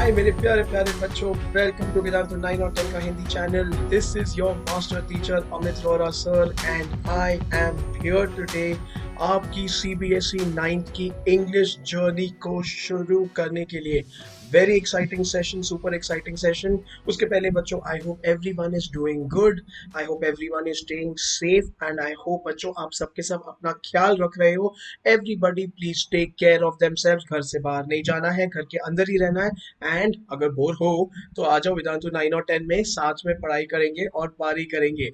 हाय मेरे प्यारे प्यारे बच्चों, वेलकम टू वेदांतु 9 और 10 का Hindi channel. This is your master teacher Amit sir and I am here today आपकी CBSE 9th की इंग्लिश जर्नी को शुरू करने के लिए। Very exciting session, super exciting session. उसके पहले बच्चों, I hope everyone is doing good, I hope everyone is staying safe and I hope बच्चों आप सबके सब अपना ख्याल रख रहे हो। Everybody please take care of themselves. घर से बाहर नहीं जाना है, घर के अंदर ही रहना है। एंड अगर बोर हो तो आ जाओ वेदांतु 9 और 10 में, साथ में पढ़ाई करेंगे और पारी करेंगे।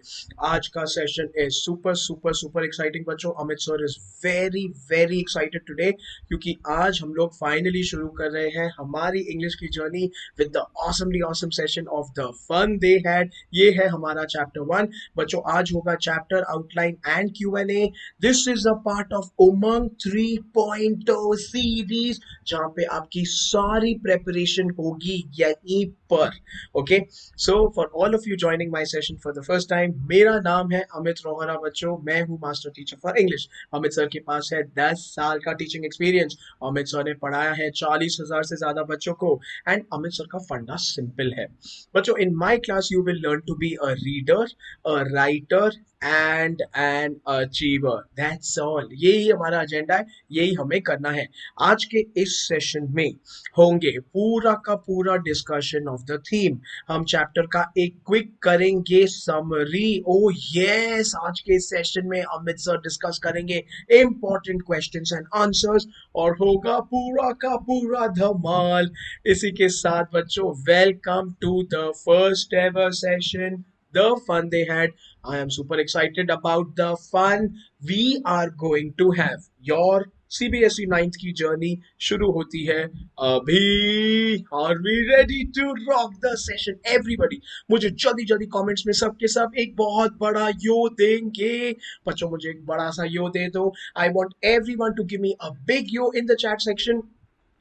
आज का session is super super super exciting बच्चों। Amit sir is very very excited today, क्योंकि आज हम लोग फाइनली शुरू कर रहे हैं हमारी इंग्लिश की journey with the awesomely awesome session of the fun they had. ये है हमारा चैप्टर 1 बच्चों। आज होगा chapter outline and Q&A। This is a part of Umang 3.0 series, जहां पे आपकी सारी प्रेपरेशन होगी यहीं पर। Okay, so for all of you joining my session for the first time, मेरा नाम है अमित रोहरा बच्चों। मैं हूं master teacher for English. Amit sir के पास है 10 साल का टीचिंग एक्सपीरियंस। अमित सर ने पढ़ाया है 40,000 से ज्यादा बच्चों को। एंड अमित सर का फंडा सिंपल है बच्चों। In my class you will learn to be a reader, a writer and an achiever. That's all. यही हमारा एजेंडा है, यही हमें करना है। आज के इस सेशन में होंगे पूरा का पूरा डिस्कशन ऑफ द थीम। हम चैप्टर का एक क्विक करेंगे समरी। ओ यस, आज के सेशन में अमित सर डिस्कस करेंगे इंपॉर्टेंट क्वेश्चंस एंड आंसर्स, और होगा पूरा का पूरा धमाल। इसी के साथ बच्चों, welcome to the first ever session, the fun they had. I am super excited about the fun we are going to have. Your CBSE 9th की जर्नी शुरू होती है अभी। Are we ready to rock the session? Everybody, मुझे जल्दी जल्दी comments में सबके सब एक बहुत बड़ा यो देंगे बच्चों। मुझे एक बड़ा सा यो दे दो। I want everyone to give me a big yo in the chat section.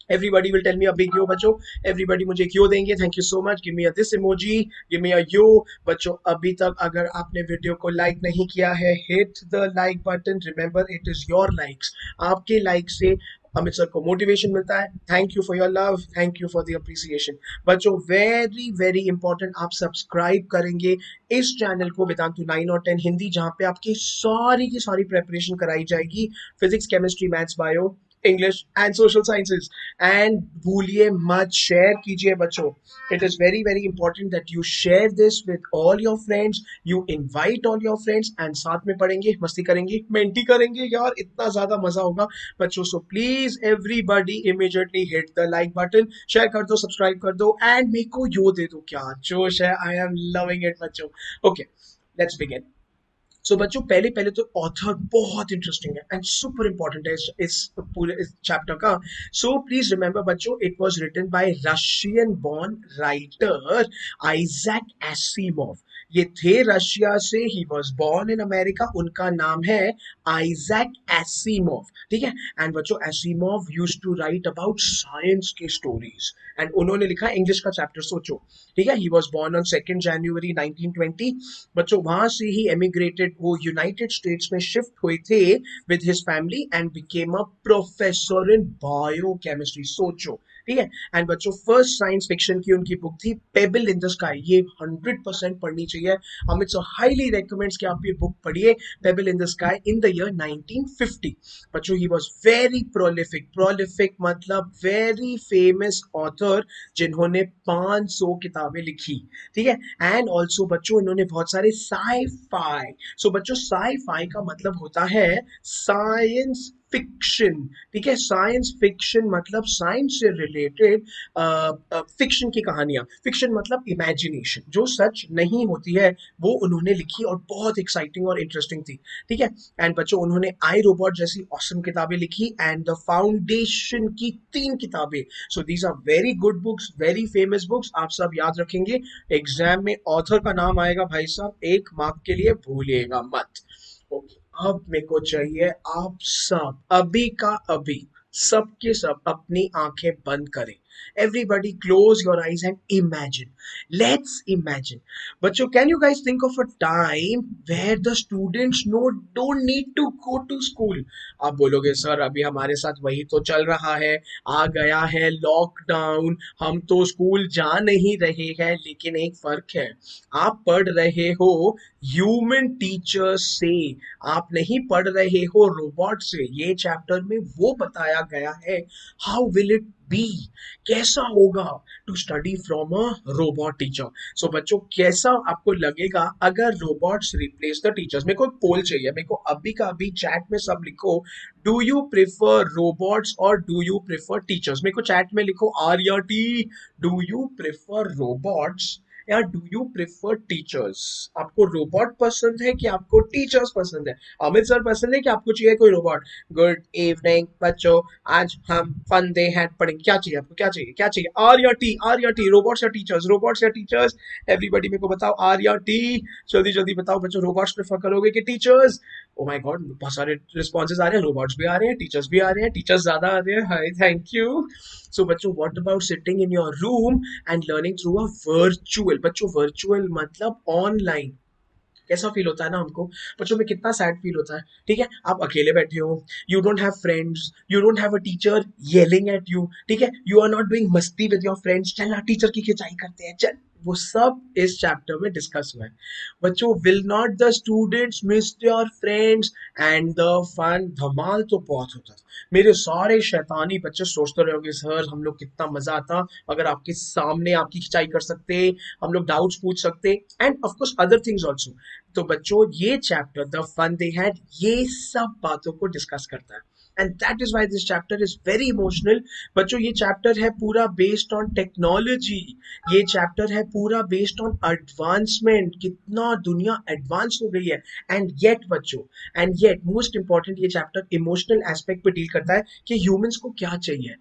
Everybody will tell me a big yo बच्चों। Everybody मुझे एक यो देंगे। Thank you so much. Give me a this emoji. Give me a yo बच्चों। अभी तक अगर आपने video को लाइक नहीं किया है, hit the like button. Remember, it is your likes. आपके लाइक से अमित सर को मोटिवेशन मिलता है। Thank you for your love, thank you for the appreciation बच्चों। वेरी वेरी इंपॉर्टेंट, आप सब्सक्राइब करेंगे इस चैनल को वेदांतु 9 और 10 हिंदी, जहां पे आपकी सारी की सारी प्रेपरेशन कराई जाएगी। Physics, chemistry, maths, bio, English and social sciences. And भूलिए मत, शेयर कीजिए बच्चों। It is very very important that you share this with all your friends, you invite all your friends, and साथ में पढ़ेंगे, मस्ती करेंगे, मेंटी करेंगे यार, इतना ज्यादा मजा होगा बच्चों। So please everybody immediately hit the like button, share कर दो, सब्सक्राइब कर दो, एंड मेरे को यो दे दो। क्या जोश है, आई एम लविंग इट बच्चों। Okay, let's begin. सो बच्चों, पहले पहले तो ऑथर बहुत इंटरेस्टिंग है एंड सुपर इंपॉर्टेंट है इस पूरे इस चैप्टर का। सो प्लीज रिमेंबर बच्चों, it was written by Russian born writer Isaac Asimov. ये थे रशिया से, he was born in America, उनका नाम है आइजैक एसिमोव। ठीक है। एंड बच्चों, Asimov used to write about science के स्टोरीज, एंड उन्होंने लिखा इंग्लिश का चैप्टर। सोचो, ठीक है। He was born on 2 January 1920 बच्चों। वहां से ही एमिग्रेटेड, वो यूनाइटेड स्टेट्स में शिफ्ट हुए थे with his family and became a professor in biochemistry. सोचो, ठीक है। एंड बच्चों, फर्स्ट साइंस फिक्शन की उनकी बुक थी पेबल इन द स्काई। ये 100% पढ़नी चाहिए। अमित सर हाईली रेकमेंड्स कि आप ये बुक पढ़िए, payable in the sky, in the year 1950 बच्चों। He was very prolific. Prolific मतलब वेरी फेमस ऑथर, जिन्होंने 500 किताबें लिखी। ठीक है। एंड ऑल्सो बच्चों, इन्होंने बहुत सारे साई-फाई। सो बच्चों, साई-फाई का मतलब होता है साइंस फिक्शन। ठीक है। साइंस फिक्शन मतलब साइंस से रिलेटेड फिक्शन की कहानियां। फिक्शन मतलब इमेजिनेशन, जो सच नहीं होती है वो उन्होंने लिखी और बहुत एक्साइटिंग और इंटरेस्टिंग थी। ठीक है। एंड बच्चों, उन्होंने आई रोबोट जैसी ऑसम किताबें लिखी एंड द फाउंडेशन की 3 किताबें। So these are very good books, very famous books, आप सब याद रखेंगे। एग्जाम में ऑथर का नाम आएगा भाई साहब, 1 मार्क के लिए, भूलिएगा मत। ओके, अब मेरे को चाहिए आप सब अभी का अभी सबके सब अपनी आंखें बंद करें। Everybody close your eyes and imagine. Let's imagine. बच्चों, can you guys think of a time where the students don't need to go to school? आप बोलोगे सर अभी हमारे साथ वही तो चल रहा है, आ गया है लॉकडाउन, हम तो स्कूल जा नहीं रहे हैं, लेकिन एक फर्क है, आप पढ़ रहे हो ह्यूमन टीचर्स से, आप नहीं पढ़ रहे हो रोबोट से। ये चैप्टर में वो बताया गया है, हाउ विल इट बी, कैसा होगा to study from a robot teacher. So बच्चों, कैसा आपको लगेगा अगर रोबोट्स रिप्लेस द टीचर्स? मेरे को एक पोल चाहिए, मेरे को अभी का अभी चैट में सब लिखो, डू यू प्रेफर रोबोट्स और डू यू प्रेफर टीचर्स? मेरे को चैट में लिखो आर या T, do you prefer robots या डू यू प्रेफर टीचर्स? आपको रोबोट पसंद है कि आपको टीचर्स पसंद है? अमित सर पसंद है कि आपको चाहिए कोई रोबोट? गुड इवनिंग बच्चों, आज हम फन डे हैड पढ़ेंगे। क्या चाहिए आपको, क्या चाहिए, क्या चाहिए? आर या टी, आर या टी, रोबोट्स या टीचर्स, रोबोट्स या टीचर्स? एवरीबॉडी मेरे को बताओ आर या टी, जल्दी जल्दी बताओ बच्चों, रोबोट्स प्रेफर करोगे कि टीचर्स? ओ माय गॉड, बहुत सारे रिस्पॉन्सेज आ रहे हैं, रोबोट्स भी आ रहे हैं, टीचर्स भी आ रहे हैं, टीचर्स ज्यादा आ रहे हैं, हाय थैंक यू। सो बच्चों, what about sitting in your room and learning through a virtual? बच्चों वर्चुअल मतलब ऑनलाइन, कैसा फील होता है ना हमको? बच्चों में कितना सैड फील होता है। ठीक है, आप अकेले बैठे हो, you don't have friends, you don't have a teacher yelling at you, ठीक है, यू आर नॉट डूइंग मस्ती विद योर फ्रेंड्स, चल ना टीचर की खिंचाई करते हैं, चल, वो सब इस चैप्टर में डिस्कस हुआ है। बच्चों, will not the students miss your friends and the fun? धमाल तो बहुत होता था। मेरे सारे शैतानी बच्चे सोचते रहोगे सर हम लोग कितना मजा आता अगर आपके सामने आपकी खिंचाई कर सकते, हम लोग डाउट्स पूछ सकते, and of course other things also. तो बच्चों, ये chapter the fun they had ये सब बातों को डिस्कस करता है, and that is why this chapter is very emotional. बच्चों, ये चैप्टर है पूरा बेस्ड ऑन टेक्नोलॉजी, ये चैप्टर है पूरा बेस्ड ऑन एडवांसमेंट, कितना दुनिया एडवांस हो गई है। एंड येट बच्चों, एंड येट मोस्ट इंपॉर्टेंट, ये चैप्टर इमोशनल एस्पेक्ट पे डील करता है कि ह्यूमंस को क्या चाहिए।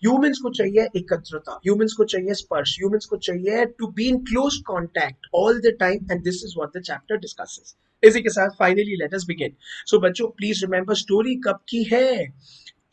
ह्यूमंस को चाहिए एकत्रता, ह्यूमंस को चाहिए स्पर्श, ह्यूमंस को चाहिए to be in close contact all the time, and this is what the chapter discusses. इसी के साथ finally let us begin. So बच्चों, प्लीज रिमेंबर स्टोरी कब की है?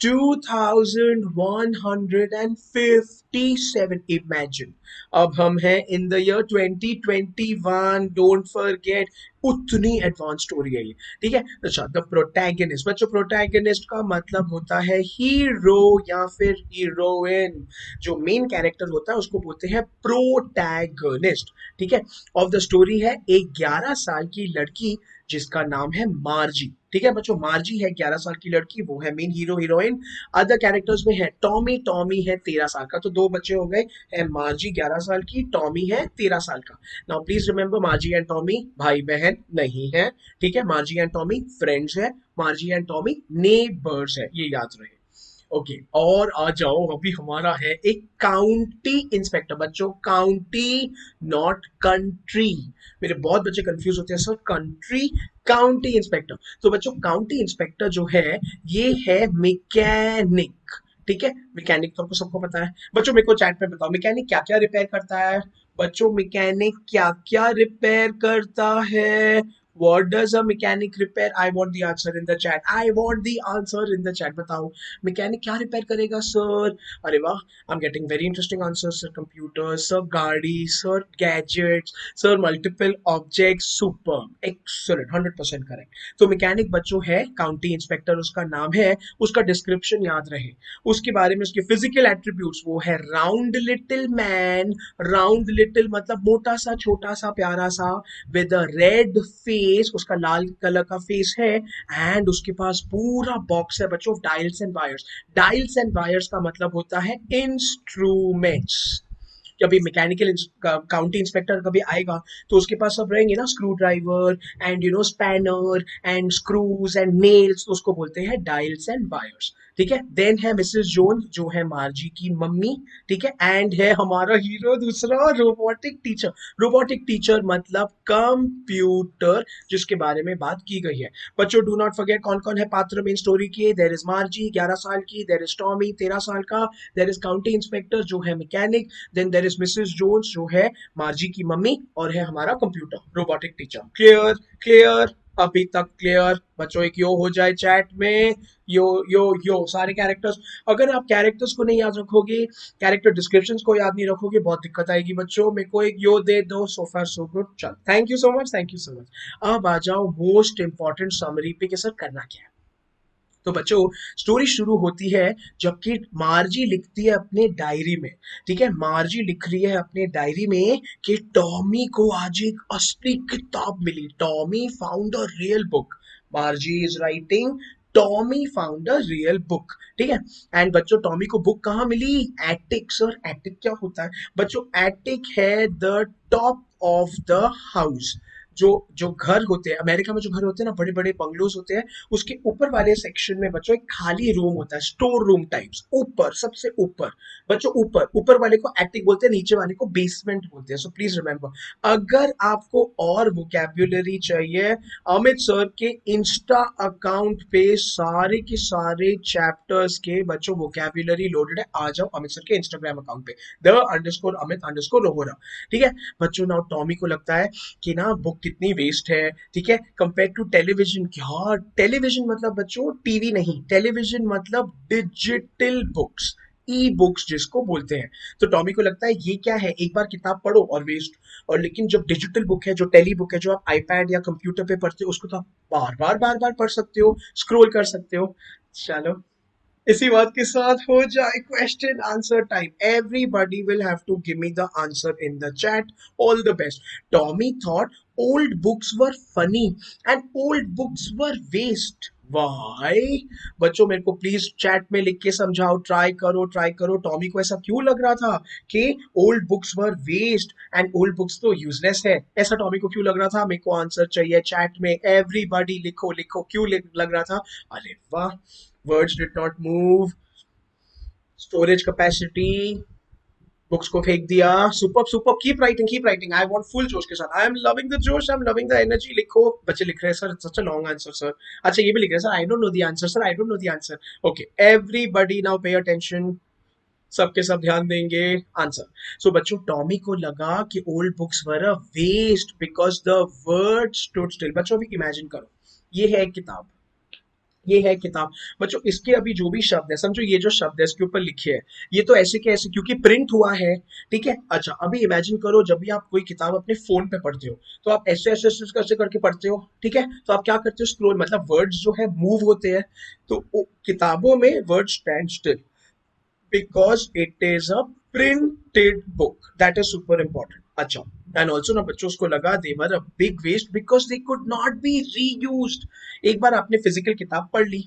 2157। इमेजिन, अब हम हैं in the year 2021, don't forget, उतनी एडवांस स्टोरी है ये। ठीक है, अच्छा, द प्रोटैगनिस्ट। बच्चों, प्रोटैगनिस्ट का मतलब होता है हीरो या फिर हीरोइन। जो मेन कैरेक्टर होता है उसको बोलते हैं प्रोटैगनिस्ट। ठीक है, ऑफ द स्टोरी है एक 11 साल की लड़की जिसका नाम है मार्जी। ठीक है बच्चों, मार्जी है 11 साल की लड़की, वो है main hero heroine. Other characters में है टॉमी, टॉमी है 13 साल का, तो दो बच्चे हो गए, है मार्जी 11 साल की, टॉमी है 13 साल का। Now please remember, मार्जी and Tommy भाई बहन नहीं है, ठीक है, मार्जी एंड टॉमी फ्रेंड्स है, मार्जी एंड टॉमी नेबर्स है, ये याद रहे। ओके, और आ जाओ, अभी हमारा है एक काउंटी इंस्पेक्टर। बच्चों, काउंटी नॉट कंट्री, मेरे बहुत बच्चे कंफ्यूज होते हैं सर, कंट्री काउंटी इंस्पेक्टर। तो बच्चों, काउंटी इंस्पेक्टर जो है ये है मैकेनिक। ठीक है, मैकेनिक तो आपको सबको पता है। बच्चों, मेरे को चैट पे बताओ, मैकेनिक क्या क्या रिपेयर करता है? बच्चों, मैकेनिक क्या क्या रिपेयर करता है? What does a mechanic repair? I want the answer in the chat. I want the answer in the chat. बताओ, मैकेनिक क्या रिपेयर करेगा सर? अरे वाह, I am getting very interesting answer sir. Computer sir, गाड़ी sir, gadgets sir, multiple objects, super excellent, 100% correct. तो mechanic बच्चों है county inspector, उसका नाम है, उसका डिस्क्रिप्शन याद रहे, उसके बारे में, उसके फिजिकल एट्रीब्यूट्स, वो है round little man. Round little मतलब मोटा सा, छोटा सा, प्यारा सा, विद अ रेड फेस, उसका लाल कलर का फेस है, एंड उसके पास पूरा बॉक्स है बच्चों dials and wires. Dials and wires का मतलब होता है इंस्ट्रूमेंट्स। कभी मैकेनिकल काउंटी इंस्पेक्टर कभी आएगा तो उसके पास सब रहेंगे ना, screwdriver and spanner and screws and nails, तो उसको बोलते हैं डायल्स एंड वायर्स। ठीक है, देन है मिसेस जोन्स जो है मार्जी की मम्मी। ठीक है, एंड है हमारा हीरो दूसरा, रोबोटिक टीचर। रोबोटिक टीचर मतलब कंप्यूटर, जिसके बारे में बात की गई है। बच्चों, डू नॉट फॉरगेट कौन कौन है पात्र में स्टोरी के। देयर इज मार्जी 11 साल की, देयर इज टॉमी 13 साल का, देयर इज काउंटी इंस्पेक्टर जो है mechanic, then there is Mrs Jones जो है मार्जी की मम्मी, और है हमारा computer robotic teacher. Clear? Clear? अभी तक क्लियर? बच्चों एक यो हो जाए चैट में। यो यो यो सारे कैरेक्टर्स। अगर आप कैरेक्टर्स को नहीं याद रखोगे, कैरेक्टर डिस्क्रिप्शंस को याद नहीं रखोगे, बहुत दिक्कत आएगी बच्चों। मेरे को एक यो दे दो। सो फार सो गुड। चल, thank you so much, thank you so much. अब आ जाओ मोस्ट इंपॉर्टेंट समरी पे कि सर करना क्या है। तो बच्चों स्टोरी शुरू होती है जबकि मार्जी लिखती है अपने डायरी में। ठीक है, मार्जी लिख रही है अपने डायरी में कि टॉमी को आज एक असली किताब मिली। Tommy found a real book. Margie is writing Tommy found a real book. ठीक है। एंड बच्चों टॉमी को बुक कहाँ मिली? एटिक। सर एटिक क्या होता है? बच्चों एटिक है the top of the house. जो जो घर होते हैं अमेरिका में, जो घर होते हैं ना, बड़े बड़े बंगलोज होते हैं, उसके ऊपर वाले सेक्शन में बच्चों एक खाली रूम होता है, स्टोर रूम टाइप्स, ऊपर, सबसे ऊपर। बच्चों ऊपर ऊपर वाले को एटिक बोलते हैं, नीचे वाले को बेसमेंट बोलते हैं। सो प्लीज रिमेंबर, अगर आपको और वोकैब्युलरी चाहिए, अमित सर के इंस्टा अकाउंट पे सारे के सारे चैप्टर्स के बच्चों वोकैब्युलरी लोडेड है। आ जाओ अमित सर के इंस्टाग्राम अकाउंट पे, द_अमित_रोहरा। ठीक है बच्चों। नाउ टॉमी को लगता है कि ना बुक कितनी वेस्ट है। ठीक है, कंपेयर टू टेलीविजन। क्या टेलीविजन मतलब बच्चों? टीवी नहीं, टेलीविजन मतलब डिजिटल बुक्स, ई बुक्स जिसको बोलते हैं। तो टॉमी को लगता है ये क्या है, एक बार किताब पढ़ो और वेस्ट। और लेकिन जब डिजिटल बुक है, जो टेली बुक है, जो आप आईपैड या कंप्यूटर पे पढ़ते हो, उसको तो आप बार बार पढ़ सकते हो, स्क्रोल कर सकते हो। चलो, इसी बात के साथ हो जाए question answer time. Everybody will have to give me the answer in the chat. All the best. Tommy thought old books were funny and old books were waste. Why? बच्चों मेरे को प्लीज चैट में लिख के समझाओ। Try करो, try करो। Tommy को ऐसा क्यों लग रहा था कि old books were waste and old books तो यूजलेस है? ऐसा टॉमी को क्यों लग रहा था? मेरे को आंसर चाहिए चैट में। एवरीबॉडी लिखो लिखो, क्यों लग रहा था? अरे वाह, words did not move. Storage capacity, books को फेंक दिया। Super super, keep writing, keep writing. I want full जोश के साथ। आई एम लविंग द जोश, आई एम लविंग द एनर्जी। लिखो। बच्चे लिख रहे हैं sir, such a long answer sir. अच्छा ये भी लिख रहे हैं sir, I don't know the answer sir, I don't know the answer. Okay, everybody now pay attention. सबके सब ध्यान देंगे। आंसर। सो बच्चों टॉमी को लगा कि old books were a waste because the word stood still. बच्चों अभी इमेजिन करो, ये है एक किताब, ये है किताब। बच्चों इसके अभी जो भी शब्द है, समझो ये जो शब्द है इसके ऊपर लिखे हैं, ये तो ऐसे के ऐसे क्योंकि प्रिंट हुआ है। ठीक है। अच्छा अभी इमेजिन करो, जब भी आप कोई किताब अपने फोन पे पढ़ते हो, तो आप ऐसे ऐसे ऐसे ऐसे करके पढ़ते हो। ठीक है, तो आप क्या करते हो? स्क्रोल, मतलब वर्ड्स जो है मूव होते हैं। तो किताबों में word stand still because it is a printed book. That is super important. अच्छा, एंड ऑल्सो ना बच्चों उसको लगा they were a big waste because they could not be reused. एक बार आपने फिजिकल किताब पढ़ ली,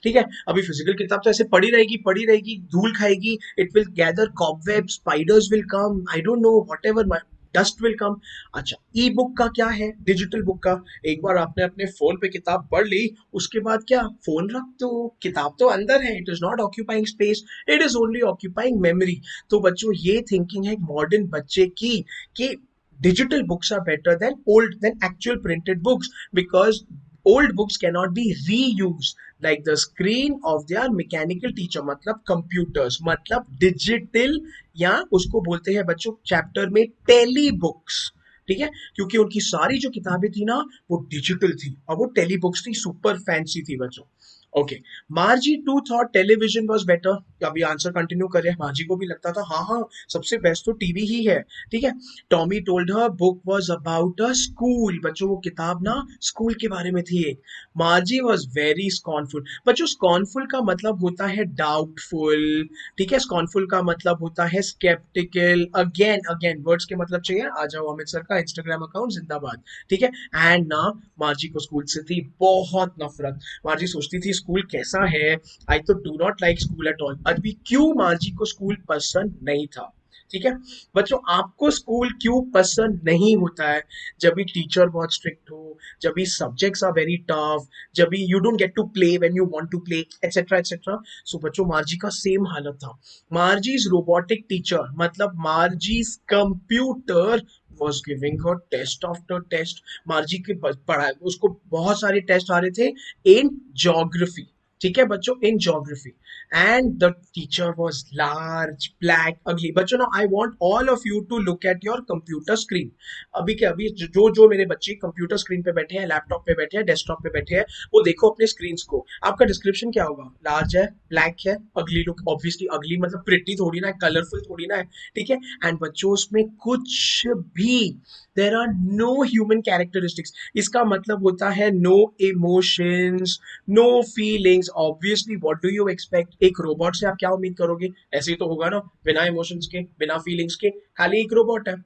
ठीक है, अभी फिजिकल किताब तो ऐसे पड़ी रहेगी, धूल खाएगी, it will gather cobweb, spiders will come, I don't know, whatever, dust will come. अच्छा, ई बुक का क्या है? डिजिटल बुक का, एक बार आपने अपने फोन पे किताब पढ़ ली, उसके बाद क्या? फोन रख दो, किताब तो अंदर है, it is not occupying space, it is only occupying memory. तो बच्चों ये थिंकिंग है मॉडर्न बच्चे की कि digital books are better than actual printed books because old books cannot be reused like the screen of their mechanical teacher, मतलब computers, मतलब digital, या उसको बोलते हैं बच्चों चैप्टर में टेली बुक्स। ठीक है, क्योंकि उनकी सारी जो किताबें थी ना वो डिजिटल थी और वो टेली बुक्स थी, सुपर फैंसी थी बच्चों। Okay, Margie too thought television was better. अभी आंसर कंटिन्यू करें। मार्जी को भी लगता था हाँ हाँ सबसे बेस्ट तो टीवी ही है। ठीक है, Tommy told her book was about a school. बच्चों वो किताब ना स्कूल के बारे में थी एक। Margie was very scornful. बच्चों स्कॉर्नफुल का मतलब होता है डाउटफुल। ठीक है, स्कॉर्नफुल का मतलब होता है स्केप्टिकल। अगेन अगेन वर्ड्स के मतलब चाहिए, आ जाओ अमित सर का इंस्टाग्राम अकाउंट जिंदाबाद। ठीक है, एंड ना मार्जी को स्कूल से थी बहुत नफरत। मार्जी सोचती थी स्कूल कैसा है, आई तो do not like school at all. अभी क्यों मार्जी को स्कूल पसंद नहीं था? ठीक है बच्चों, आपको स्कूल क्यों पसंद नहीं होता है? जब भी टीचर बहुत स्ट्रिक्ट हो, जब भी सब्जेक्ट्स आर वेरी टफ, जब भी you don't get to play when you want to play, etcetera etcetera. So बच्चों मार्जी का सेम हालत था। मार्जीज रोबोटिक टीचर, मतलब Margie's computer was giving her test after test। Margie के पढ़ाई उसको बहुत सारे टेस्ट आ रहे थे इन ज्योग्राफी। ठीक है बच्चों, in geography. And the teacher was large black ugly. बच्चों ना I want all of you to look at your computer screen. अभी के अभी जो जो मेरे बच्चे कंप्यूटर स्क्रीन पे बैठे हैं, लैपटॉप पे बैठे हैं, डेस्कटॉप पे बैठे हैं, वो देखो अपने स्क्रीन को। आपका डिस्क्रिप्शन क्या होगा? लार्ज है, ब्लैक है, अगली लुक। ऑब्वियसली अगली मतलब प्रिटी थोड़ी ना है, कलरफुल थोड़ी ना है, ठीक है। एंड बच्चों उसमें कुछ भी, there are no human characteristics. इसका मतलब होता है no emotions, no feelings. Obviously what do you expect? एक रोबोट से आप क्या उम्मीद करोगे? ऐसे ही तो होगा ना, बिना इमोशंस के, बिना फीलिंग्स के, खाली एक रोबोट है।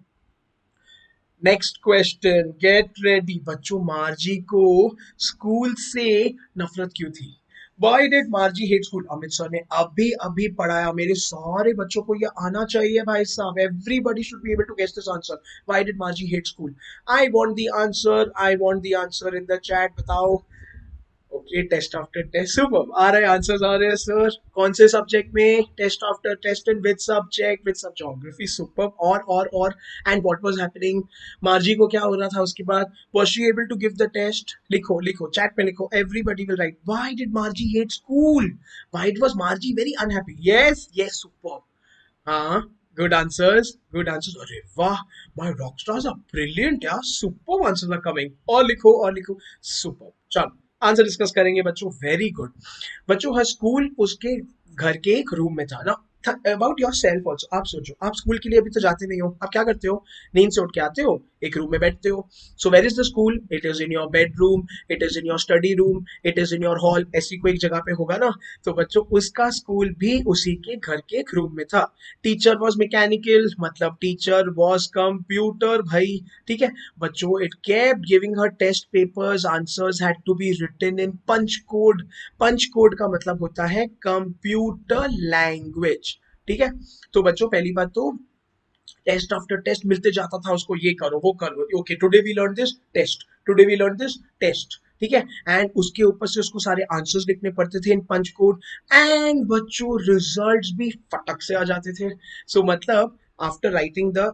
नेक्स्ट क्वेश्चन, गेट रेडी बच्चों। मार्जी को स्कूल से नफरत क्यों थी? Why did Margie hate school? Amit sir ने अभी अभी पढ़ाया, मेरे सारे बच्चों को ये आना चाहिए भाई साहब। Everybody should be able to guess this answer. Why did Margie hate school? I want the answer. I want the answer in the chat. बताओ। Okay, test after test, super आ रहे हैं आंसर्स, आ रहे हैं सर। कौन से subject में? Test after test in with subject? With सब ज्योग्राफी, सुपर। और and what was happening? Margie को क्या हो रहा था उसके बाद? Was she able to give the test? लिखो लिखो, चैट में लिखो, everybody will write. Why did Margie hate school? Why was Margie very unhappy? Yes yes, super. हाँ, गुड आंसर्स, गुड आंसर्स। अरे वाह, my rock stars are brilliant यार, super answers are coming. और लिखो, सुपर। चलो answer discuss करेंगे बच्चों, very good. बच्चों हर स्कूल उसके घर के एक रूम में था ना। अबाउट योर सेल्फ ऑल्सो, आप सोचो, आप स्कूल के लिए अभी तो जाते नहीं हो, आप क्या करते हो? नींद से उठ के आते हो, एक रूम में बैठते हो। So where is the school? It is in your bedroom, it is in your study room, it is in your hall, ऐसी कोई एक जगह पे होगा ना। तो बच्चों उसका स्कूल भी उसी के घर के एक रूम में था। टीचर वॉज मैकेनिकल, मतलब टीचर वॉज कंप्यूटर भाई, ठीक है बच्चों। It kept giving her test papers, answers had to be written in punch code. Punch code का मतलब होता है कंप्यूटर लैंग्वेज, ठीक है। तो बच्चों पहली बात तो टेस्ट आफ्टर टेस्ट मिलते जाता था उसको, ये करो वो करो, okay today we learn this test, today we learn this test, ठीक है। एंड उसके ऊपर से उसको सारे आंसर्स लिखने पड़ते थे इन पंच कोड। एंड बच्चों रिजल्ट्स भी फटक से आ जाते थे। सो मतलब आफ्टर राइटिंग द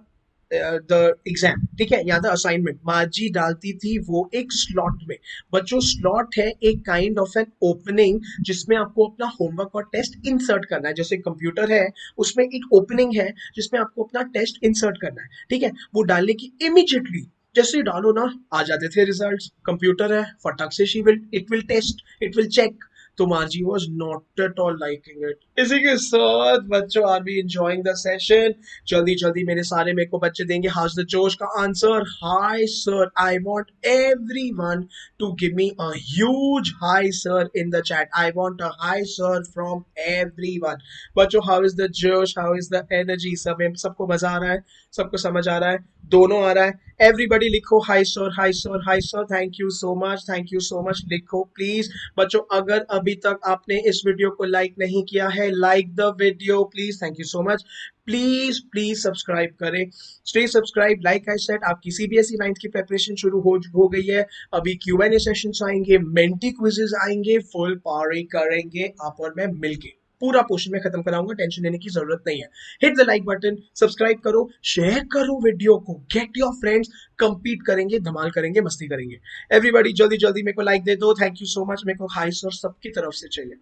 एग्जाम, ठीक है, या द असाइनमेंट, मार्जी डालती थी वो एक स्लॉट में। बच्चों स्लॉट है एक काइंड ऑफ एन ओपनिंग जिसमें आपको अपना होमवर्क और टेस्ट इंसर्ट करना है। जैसे कंप्यूटर है, उसमें एक ओपनिंग है जिसमें आपको अपना टेस्ट इंसर्ट करना है, ठीक है। वो डालने की इमीडिएटली जैसे डालो ना, आ जाते थे रिजल्ट्स। कंप्यूटर है, फटाक से she will it will test, it will check. तो Margie was not at all liking it. इसी के साथ बच्चों are be enjoying the session. जल्दी जल्दी मेरे सारे मेरे को बच्चे देंगे हाउस द जोश का आंसर। Hi sir, I want everyone to give me a huge hi sir in the chat. I want a hi sir from everyone. बच्चों हाउ इज द जोश, हाउ इज द एनर्जी? सब सबको मजा आ रहा है? सबको समझ आ रहा है? दोनों आ रहा है? एवरीबॉडी लिखो hi sir, hi sir, hi sir. Thank you so much, thank you so much, लिखो प्लीज। बच्चों अगर अभी तक आपने इस वीडियो को लाइक नहीं किया है, like the video please, thank you so much. Please please subscribe करें, stay subscribe. Like I said, आपकी सीबीएसई 9th की प्रिपरेशन शुरू हो गई है। अभी क्यूएनए सेशंस आएंगे, मेंटी क्विजेस आएंगे, फुल पारी करेंगे आप और मैं मिलके। पूरा पोर्शन में खत्म कराऊंगा, टेंशन लेने की जरूरत नहीं है। Hit the like button, subscribe करो, शेयर करो वीडियो को, गेट योर फ्रेंड्स। कंपीट करेंगे, धमाल करेंगे, मस्ती करेंगे। एवरीबॉडी जल्दी जल्दी मेरे को लाइक दे दो, थैंक यू सो मच। मेरे को हाई सर सबकी तरफ से चाहिए,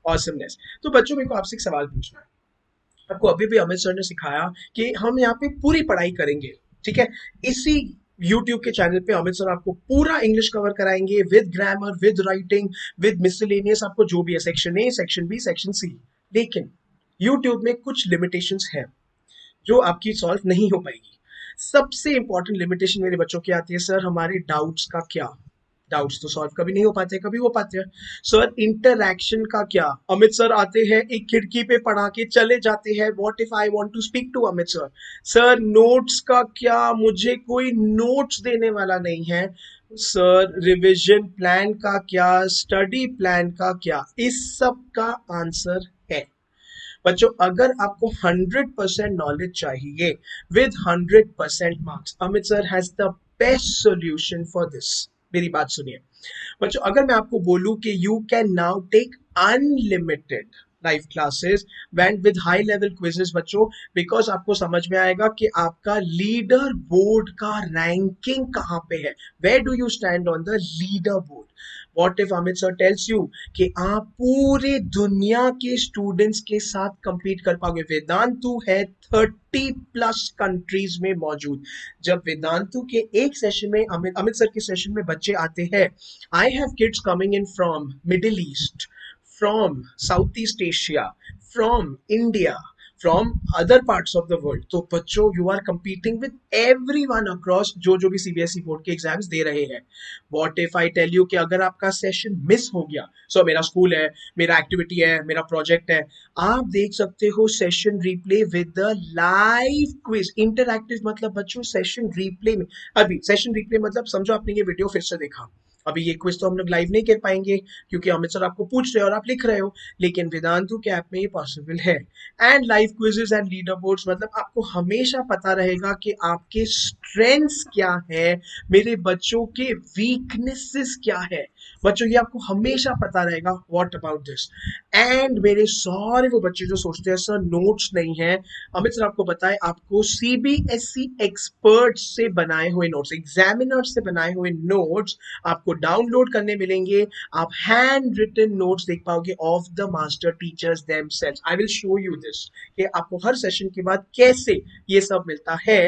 ऑसमनेस। तो बच्चों मेरे को आपसे एक सवाल पूछना है। आपको अभी भी अमित सर ने सिखाया कि हम यहाँ पे पूरी पढ़ाई करेंगे, ठीक है। इसी YouTube के चैनल पे अमित सर आपको पूरा इंग्लिश कवर कराएंगे, with grammar, with writing, with miscellaneous, आपको जो भी है, section A, section B, section C. लेकिन YouTube में कुछ लिमिटेशंस है जो आपकी सॉल्व नहीं हो पाएगी। सबसे इंपॉर्टेंट लिमिटेशन मेरे बच्चों की आती है, सर हमारे डाउट्स का क्या? डाउट्स तो सॉल्व कभी नहीं हो पाते, कभी हो पाते हैं। सर इंटरैक्शन का क्या? अमित सर आते हैं, एक खिड़की पे पढ़ा के चले जाते हैं। What if I want to speak to Amit sir? Sir notes का क्या? मुझे कोई नोट्स देने वाला नहीं है। सर रिवीजन प्लान का क्या? स्टडी प्लान का क्या? इस सब का आंसर है बच्चों। अगर आपको 100% नॉलेज चाहिए with 100% marks, Amit sir has the best solution for this. मेरी बात सुनिए बच्चों, अगर मैं आपको बोलूं कि you can now take unlimited live classes when with high level quizzes बच्चों, बिकॉज आपको समझ में आएगा कि आपका लीडर बोर्ड का रैंकिंग कहां पे है। Where do you stand on the leader board? What if Amit sir tells you कि आप पूरे दुनिया के स्टूडेंट्स के साथ compete कर पाओगे? वेदांतु है 30+ कंट्रीज में मौजूद। जब वेदांतु के एक सेशन में अमित सर के सेशन में बच्चे आते हैं, I have kids coming in from middle east, from Southeast Asia, from India, from other parts of the world. तो बच्चों, you are competing with everyone across जो भी CBSE बोर्ड के एग्जाम्स दे रहे हैं. What if I tell you कि अगर आपका सेशन मिस हो गया, सो मेरा स्कूल है, मेरा एक्टिविटी है, मेरा प्रोजेक्ट है, आप देख सकते हो session replay with the live quiz. Interactive मतलब बच्चों सेशन रिप्ले में, अभी सेशन रिप्ले मतलब समझो आपने ये वीडियो फिर से देखा, अभी ये क्विज तो हम लोग लाइव नहीं कर पाएंगे क्योंकि अमित सर आपको पूछ रहे हो और आप लिख रहे हो, लेकिन वेदांतु के ऐप में ये पॉसिबल है. And live quizzes and leader boards मतलब आपको हमेशा पता रहेगा कि आपके स्ट्रेंथ्स क्या है, मेरे बच्चों के वीकनेसेस क्या है. बच्चों ये आपको हमेशा पता रहेगा. What about this? एंड मेरे सारे वो बच्चे जो सोचते हैं सर नोट्स नहीं है, अमित सर आपको बताए, आपको सीबीएसई एक्सपर्ट से बनाए हुए नोट्स, एग्जामिनर से बनाए हुए नोट्स आपको डाउनलोड करने मिलेंगे. आप हैंड रिटन नोट्स देख पाओगे of the master teachers themselves. I will show you this कि आपको हर सेशन के बाद कैसे ये सब मिलता है.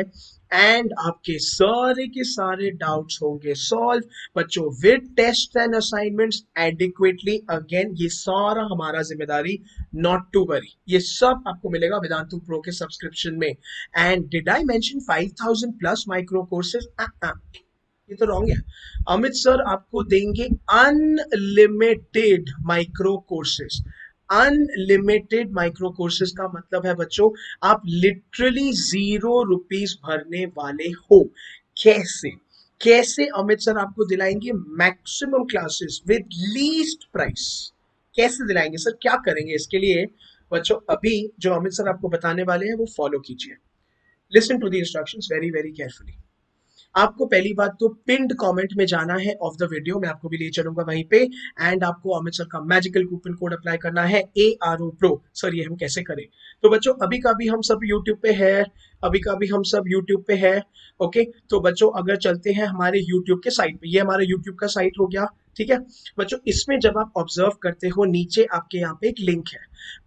एंड आपके सारे के सारे डाउट्स होंगे सॉल्व बच्चों with test and assignments adequately. Again ये सारा हमारा जिम्मेदारी, नॉट टू वरी. ये सब आपको मिलेगा वेदांतु प्रो के सब्सक्रिप्शन में. And did I mention 5000+ micro courses? ये तो रॉन्ग है. अमित सर आपको देंगे unlimited micro courses. Unlimited micro courses का मतलब है बच्चों आप लिटरली ₹0 भरने वाले हो. कैसे कैसे अमित सर आपको दिलाएंगे maximum classes with least price? कैसे दिलाएंगे सर, क्या करेंगे इसके लिए? बच्चों अभी जो अमित सर आपको बताने वाले हैं वो फॉलो कीजिए. Listen to the instructions very very carefully. आपको पहली बात तो पिंड कमेंट में जाना है ऑफ द वीडियो, मैं आपको भी ले चलूंगा वहीं पे. एंड आपको अमित सर का मैजिकल कूपन कोड अप्लाई करना है ARO प्रो. सर ये हम कैसे करें? तो बच्चों अभी का भी हम सब यूट्यूब पे है, अभी का भी हम सब यूट्यूब पे है. ओके तो बच्चों अगर चलते हैं हमारे यूट्यूब के साइट पे, ये हमारा यूट्यूब का साइट हो गया, ठीक है बच्चों. इसमें जब आप ऑब्जर्व करते हो नीचे आपके यहाँ पे एक लिंक है.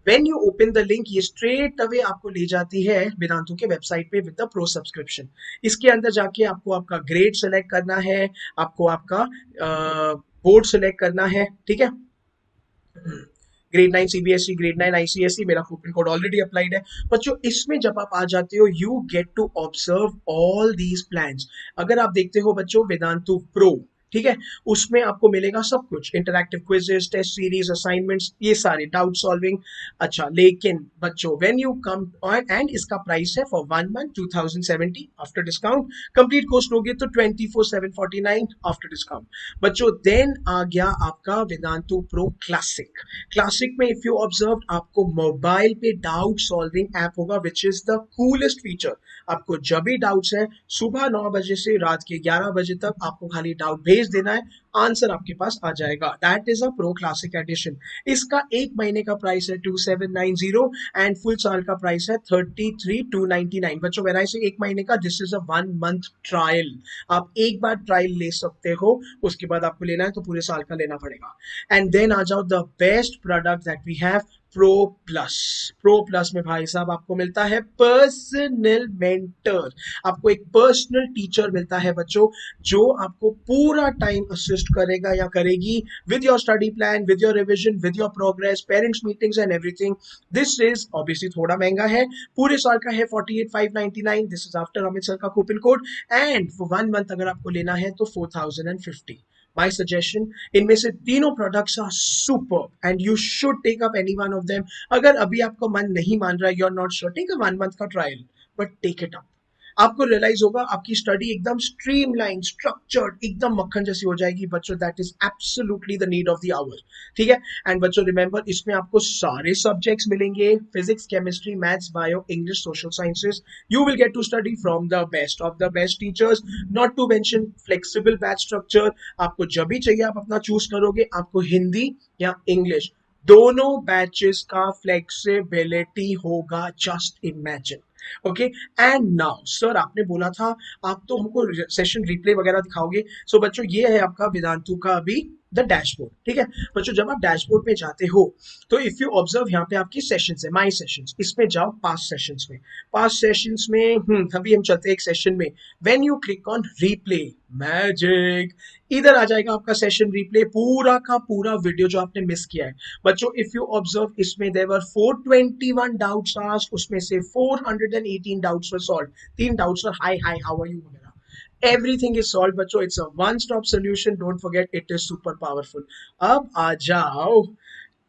When you open the link ये स्ट्रेट अवे आपको ले जाती है वेदांतु के वेबसाइट पे विद द प्रो सब्सक्रिप्शन. इसके अंदर जाके आपको आपका ग्रेड सेलेक्ट करना है, आपको आपका बोर्ड सेलेक्ट करना है, ठीक है. ग्रेड 9 सीबीएसई, ग्रेड 9 आईसीएसई, मेरा कूपन कोड ऑलरेडी अप्लाइड है. बच्चों इसमें जब आप आ जाते हो you get to observe all these plans. अगर आप देखते हो बच्चों वेदांतु प्रो, ठीक है, उसमें आपको मिलेगा सब कुछ, interactive quizzes, test series, assignments, ये सारे डाउट सॉल्विंग. अच्छा लेकिन बच्चों when you come on, and इसका प्राइस है for 1 month 2070 after discount. Complete course लोगे तो 24,749 आफ्टर डिस्काउंट. बच्चों देन आ गया आपका वेदांतु प्रो क्लासिक. क्लासिक में इफ यू ऑब्जर्व आपको मोबाइल पे डाउट सॉल्विंग ऐप होगा which is the coolest feature. आपको जब भी डाउट्स है सुबह 9 बजे से रात के 11 बजे तक आपको खाली डाउट भेज देना है, आंसर आपके पास आ जाएगा. That is a pro classic edition. इसका एक महीने का प्राइस है 2790 एंड फुल साल का प्राइस है 33,299. बच्चों व्हेन आई से एक महीने का, this is a 1 month trial. आप एक बार ट्रायल ले सकते हो, उसके बाद आपको लेना है तो पूरे साल का लेना पड़ेगा. एंड देन आ जाओ the best product that we have, pro plus. Pro plus में भाई साहब आपको मिलता है पर्सनल मेंटर. आपको एक पर्सनल टीचर मिलता है बच्चों जो आपको पूरा टाइम असिस्ट करेगा या करेगी with your study plan, with your revision, with your progress, parents meetings and everything. This is obviously थोड़ा महंगा है, पूरे साल का है 48,599. This is after Amit sir का coupon code. And for 1 month अगर आपको लेना है तो 4,050. My suggestion, इनमें से तीनों products are super and you should take up any one of them. अगर अभी आपका मन नहीं मान रहा है, you are not sure, take a 1 month का trial but take it up. आपको रियलाइज होगा आपकी स्टडी एकदम स्ट्रीमलाइन, स्ट्रक्चर्ड, एकदम मक्खन जैसी हो जाएगी बच्चों. That is absolutely the need of the hour, ठीक है. एंड बच्चों रिमेंबर इसमें आपको सारे सब्जेक्ट्स मिलेंगे, physics, chemistry, maths, bio, English, social sciences. You will get to study from the best of the best teachers, not to mention flexible batch structure. आपको जब भी चाहिए आप अपना चूज करोगे. आपको हिंदी या इंग्लिश दोनों बैचेस का फ्लेक्सिबिलिटी होगा, just imagine. Okay and now sir आपने बोला था आप तो हमको सेशन रिप्ले वगैरह दिखाओगे. सो बच्चों ये है आपका वेदांतु का अभी द डैशबोर्ड। ठीक है बच्चों, जब आप डैशबोर्ड में जाते हो तो इफ यू ऑब्जर्व यहाँ पे आपकी सेशंस है, माई सेशंस, इसमें जाओ पास्ट सेशंस में। पास्ट सेशंस में अभी हम चलते हैं एक सेशन में। When you click on replay, magic, इधर आ जाएगा आपका सेशन रिप्ले, पूरा का पूरा वीडियो जो आपने मिस किया है। बच्चों इफ यू ऑब्जर्व, इसमें देयर वर 421 डाउट्स आस्क्ड, उसमें से 418 doubts were solved. 3 doubts were hi hi how are you वगैरह, everything is solved बच्चों। it's a one stop solution, don't forget it is super powerful। अब आ जाओ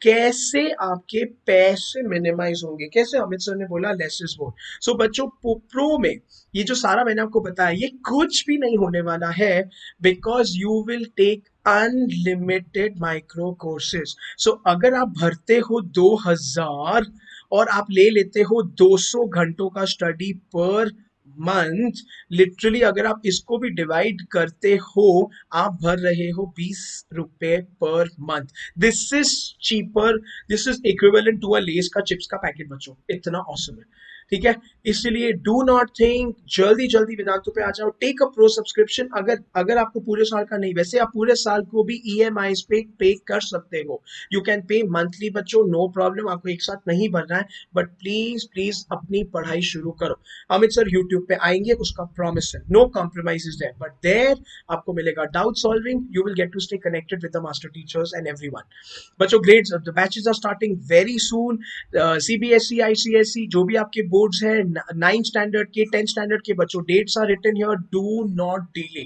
कैसे आपके पैसे मिनिमाइज होंगे, कैसे अमित सर ने बोला लेस इज मोर। सो बच्चों प्रो में ये जो सारा मैंने आपको बताया ये कुछ भी नहीं होने वाला है, because you will take unlimited micro courses. So अगर आप भरते हो 2000 और आप ले लेते हो 200 घंटों का स्टडी पर मंथ, लिटरली अगर आप इसको भी डिवाइड करते हो आप भर रहे हो 20 रुपए per month. This is cheaper, this is equivalent to a Lay's का चिप्स का पैकेट बच्चों, इतना ऑसम है। ठीक है, इसलिए डू नॉट थिंक, जल्दी जल्दी वेदांतु पे आ जाओ, टेक अ प्रो सब्सक्रिप्शन। अगर अगर आपको पूरे साल का नहीं, वैसे आप पूरे साल को भी ईएमआई पे कर सकते हो, यू कैन पे मंथली बच्चों, नो प्रॉब्लम, आपको एक साथ नहीं भरना है, बट प्लीज प्लीज अपनी पढ़ाई शुरू करो। अमित सर यूट्यूब पे आएंगे, उसका प्रॉमिस है, no compromise is there, but there आपको मिलेगा doubt solving, you will get to stay connected with the master teachers and everyone. बच्चों grades, the batches are starting very soon. CBSE ICSE जो भी आपके बोर्ड्स हैं, 9th standard के 10th standard के बच्चों, dates are written here, do not delay.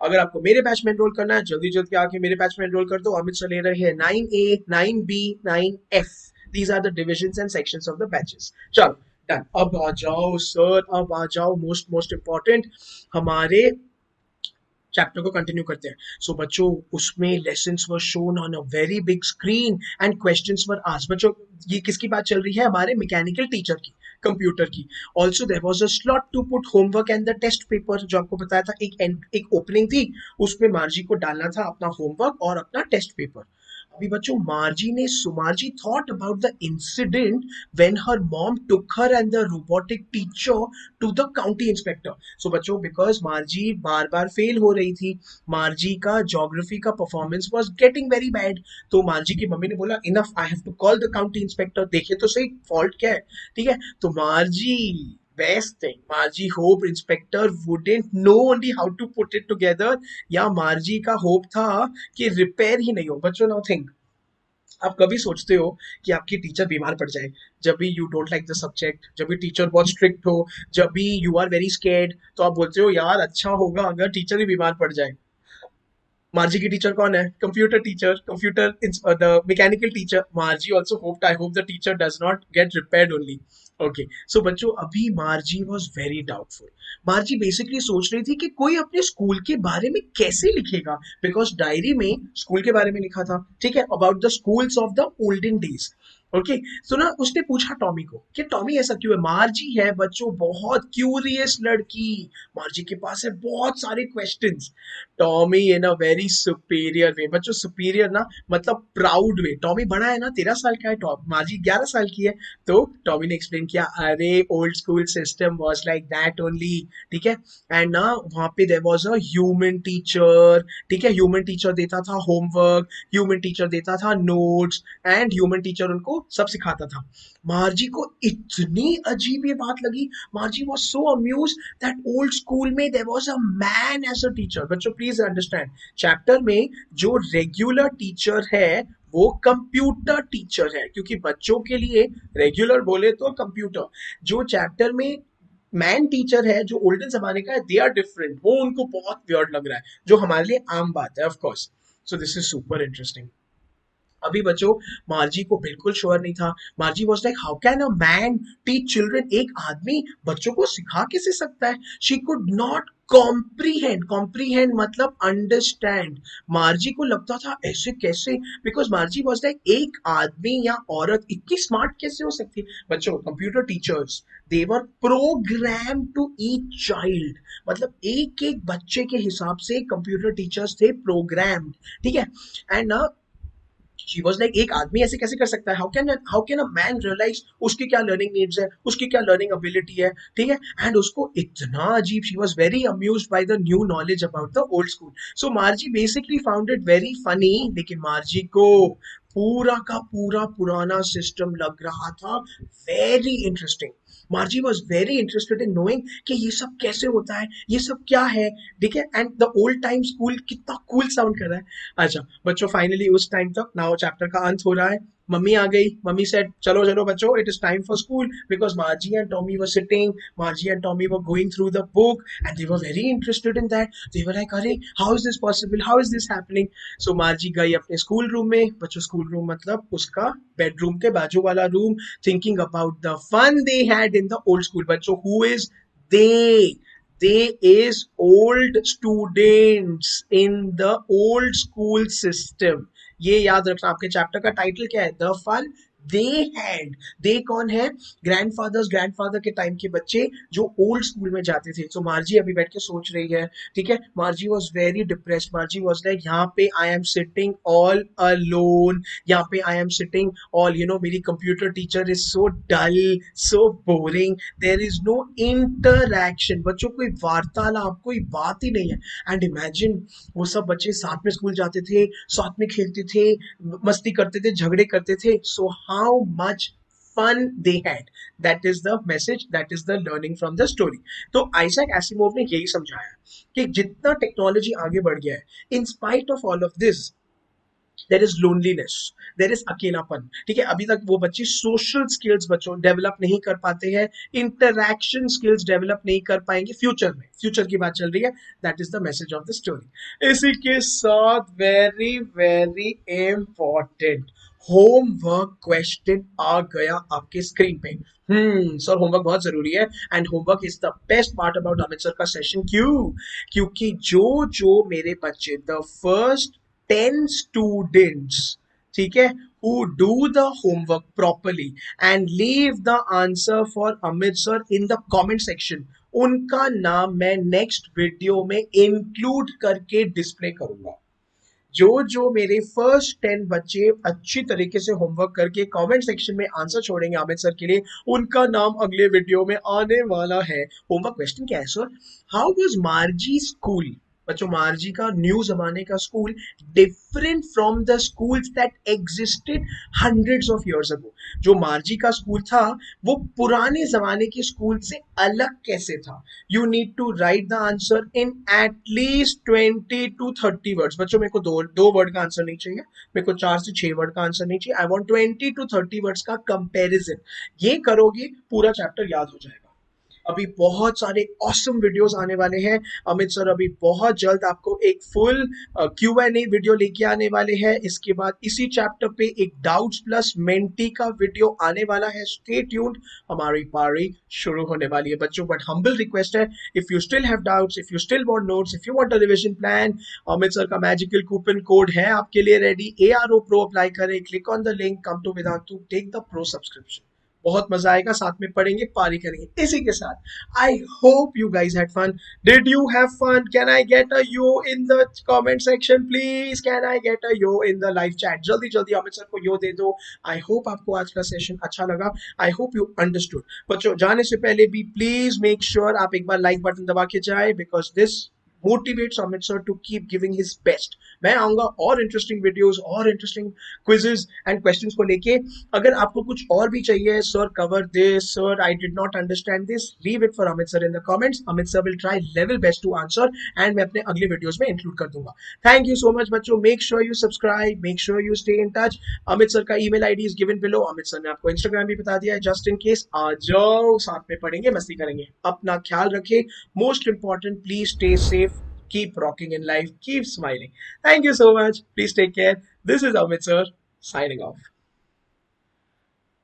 अगर आपको मेरे बैच में एनरोल करना है जल्दी जल्दी आके मेरे बैच में एनरोल कर दो। अमित सर ले रहे हैं 9A 9B 9F, these are the divisions and sections of the batches। चलो डन, अब आ जाओ सर, अब आ जाओ मोस्ट इंपॉर्टेंट हमारे चैप्टर को कंटिन्यू करते हैं। सो बच्चों उसमें lessons were shown on a very big screen and questions were asked. बच्चों ये किसकी बात चल रही है, हमारे मैकेनिकल टीचर की, कंप्यूटर की। Also there was a slot to put homework and the test paper, जो आपको बताया था एक ओपनिंग थी, उसमें मार्जी को डालना था अपना होमवर्क और अपना टेस्ट पेपर। अभी बच्चों Margie thought about the incident when her mom took her and the robotic teacher to the county inspector. So बच्चों बिकॉज मार्जी बार बार फेल हो रही थी, मार्जी का ज्योग्राफी का performance was getting very bad, तो Margie की मम्मी ने बोला enough, I have to call the county inspector, देखे तो सही फॉल्ट क्या है। ठीक है, तो मार्जी, best thing, Margie hope inspector wouldn't know only how to put it together, या मार्जी का होप था कि रिपेयर ही नहीं हो। बच्चों नाउ थिंक, आप कभी सोचते हो कि आपकी टीचर बीमार पड़ जाए, जब भी you don't like the subject, जब भी टीचर बहुत स्ट्रिक्ट हो, जब भी यू आर वेरी स्केर्ड, तो आप बोलते हो यार अच्छा होगा अगर टीचर ही बीमार पड़ जाए। मार्जी की टीचर कौन है, computer teacher, computer the mechanical teacher. मार्जी also hoped, I hope the teacher does not gate repaired only. Okay so बच्चों अभी मार्जी वॉज वेरी डाउटफुल। मार्जी बेसिकली सोच रही थी कि कोई अपने स्कूल के बारे में कैसे लिखेगा, बिकॉज डायरी में स्कूल के बारे में लिखा था, ठीक है, about the schools of the olden days. Okay so ना उसने पूछा टॉमी को कि टॉमी ऐसा क्यों है। मार्जी है बच्चों बहुत क्यूरियस लड़की, मार्जी के पास है बहुत सारे questions. Tommy in a very superior way, बच्चों सुपीरियर ना मतलब प्राउड वे, टॉमी बड़ा है ना, 13 साल का है, मार्जी 11 साल की है। तो टॉमी ने एक्सप्लेन किया, अरे old school system was like that only, ठीक है, एंड ना वहां पे there was a human teacher, ठीक है, ह्यूमन टीचर देता था होमवर्क, ह्यूमन टीचर देता था नोट्स, एंड ह्यूमन टीचर उनको सब सिखाता था। मार्जी को इतनी अजीब ये बात लगी, Margie was so amuse that old school में there was a man as a teacher. बच्चों प्लीज अंडरस्टैंड, चैप्टर में जो रेगुलर टीचर है वो कंप्यूटर टीचर है, क्योंकि बच्चों के लिए रेगुलर बोले तो कंप्यूटर, जो चैप्टर में मैन टीचर है जो ओल्डन जमाने का है, दे आर डिफरेंट, वो उनको बहुत वियर्ड लग रहा है, जो हमारे लिए आम बात है of course. So this is super interesting. अभी बच्चों मार्जी को बिल्कुल श्योर नहीं था। मार्जी was like how can a man teach children, एक आदमी बच्चों को सिखा कैसे सकता है। She could not comprehend, comprehend मतलब अंडरस्टैंड। मार्जी को लगता था ऐसे कैसे, बिकॉज मार्जी वाज लाइक एक आदमी या औरत इतनी स्मार्ट कैसे हो सकती है। बच्चों computer teachers they were program to each child, मतलब एक एक बच्चे के हिसाब से कंप्यूटर टीचर्स थे प्रोग्राम्ड, ठीक है। एंड शी वॉज लाइक एक आदमी ऐसे कैसे कर सकता है, how can a man realise उसकी क्या लर्निंग नीड्स है, उसकी क्या लर्निंग एबिलिटी है, ठीक है। एंड उसको इतना अजीब, she was very amused by the new knowledge about the old school. So मार्जी basically found it very funny, लेकिन मार्जी को पूरा का पूरा पुराना सिस्टम लग रहा था very interesting. मार्जी was very interested in knowing कि ये सब कैसे होता है, ये सब क्या है, ठीक है। And the old time school कितना कूल साउंड कर रहा है। अच्छा बच्चों, फाइनली उस टाइम तक नाउ चैप्टर का अंत हो रहा है। मम्मी आ गई, मम्मी सेड चलो चलो बच्चों, it is time for school, because Margie and Tommy were sitting, Margie and Tommy were going through the book and they were very interested in that. They were like अरे how is this possible, how is this happening. So Margie गई अपने school room में। बच्चों school room मतलब उसका bedroom के बाजू वाला room, thinking about the fun they had in the old school. बच्चों who is they? They is old students in the old school system. ये याद रखना, आपके चैप्टर का टाइटल क्या है, द फन दे हैड। दे कौन है, ग्रैंडफादर के टाइम के बच्चे जो ओल्ड स्कूल में जाते थे। तो मार्जी अभी बैठ के सोच रही है, ठीक है। Margie was very depressed, Margie was like यहाँ पे I am sitting all alone, यहाँ पे आई एम सिटिंग ऑल, मेरी computer teacher is so dull, so boring, there is no interaction. बच्चों कोई वार्तालाप, कोई बात ही नहीं है। एंड इमेजिन वो सब बच्चे साथ में स्कूल जाते थे, साथ में खेलते थे, मस्ती करते थे, झगड़े करते थे। So how much fun they had, that is the message, that is the learning from the story. तो आइजैक एसिमोव ने यही समझाया कि जितना टेक्नोलॉजी आगे बढ़ गया है, in spite of all of this there is loneliness, there is अकेलापन, ठीक है। अभी तक वो बच्चे सोशल स्किल्स बच्चों डेवलप नहीं कर पाते हैं, इंटरैक्शन स्किल्स डेवलप नहीं कर पाएंगे फ्यूचर में, फ्यूचर की बात चल रही है। That is the message of the story. इसी के साथ very very important homework question आ गया आपके स्क्रीन पे। सर होमवर्क बहुत जरूरी है, and homework is the best part about Amit sir का सेशन। क्यों? क्योंकि जो जो मेरे बच्चे द फर्स्ट 10 students, ठीक है, who do the homework properly and leave the answer for Amit sir in the comment section, उनका नाम मैं नेक्स्ट वीडियो में इंक्लूड करके डिस्प्ले करूंगा। जो जो मेरे फर्स्ट 10 बच्चे अच्छी तरीके से होमवर्क करके कमेंट सेक्शन में आंसर छोड़ेंगे अमित सर के लिए, उनका नाम अगले वीडियो में आने वाला है। होमवर्क क्वेश्चन क्या है सर? How was मार्जी school? बच्चों मार्जी का न्यू जमाने का school different from the schools that existed hundreds of years ago. जो मार्जी का स्कूल था वो पुराने जमाने के स्कूल से अलग कैसे था? You need to write the answer in at least 20 to 30 words. बच्चों मेरे को दो वर्ड का आंसर नहीं चाहिए, मेरे को 4 से 6 वर्ड का आंसर नहीं चाहिए। आई वॉन्ट 20 to 30 वर्ड्स का कंपेरिजन। ये करोगे पूरा चैप्टर याद हो जाएगा। अभी बहुत सारे ऑसम वीडियोस आने वाले हैं। अमित सर अभी बहुत जल्द आपको एक फुल Q&A वीडियो लेके आने वाले हैं। इसके बाद इसी चैप्टर पे एक डाउट्स प्लस मेंटी का वीडियो आने वाला है। स्टे ट्यून्ड, हमारी पारी शुरू होने वाली है बच्चों। बट हम्बल रिक्वेस्ट है, if you still have doubts, if you still want notes, if you want a revision plan, Amit sir का मैजिकल कूपन कोड है आपके लिए रेडी। ARO प्रो अप्लाई करें, click on the link, come to Vedantu, take the pro subscription. बहुत मजा आएगा, साथ में पढ़ेंगे, पारी करेंगे। इसी के साथ I hope you guys had fun. Did you have fun? Can I get a yo in the comment section please? Can I get a yo in the live chat? जल्दी जल्दी अमित सर को यो दे दो। आई होप आपको आज का session अच्छा लगा। आई hope you understood. बच्चों जाने से पहले भी प्लीज मेक श्योर आप एक बार लाइक बटन दबा के जाए, because this motivates Amit sir to keep giving his best. मैं आऊंगा और इंटरेस्टिंग वीडियोस और इंटरेस्टिंग क्विजेस एंड क्वेश्चंस को लेके। अगर आपको कुछ और भी चाहिए, sir cover this, sir I did not understand this, leave it for Amit sir in the comments. Amit sir will try level best to answer and मैं अपने अगले वीडियोस में इंक्लूड कर दूंगा। थैंक यू सो मच बच्चों। Make sure you subscribe, make sure you stay in touch. Amit sir का email ID is given below. Amit sir ने आपको इंस्टाग्राम भी बता दिया है, जस्ट इन केस आ जाओ, साथ में पढ़ेंगे, मस्ती करेंगे। अपना ख्याल रखें, most important please stay safe, keep rocking in life, keep smiling. Thank you so much. Please take care. This is Amit Sir signing off.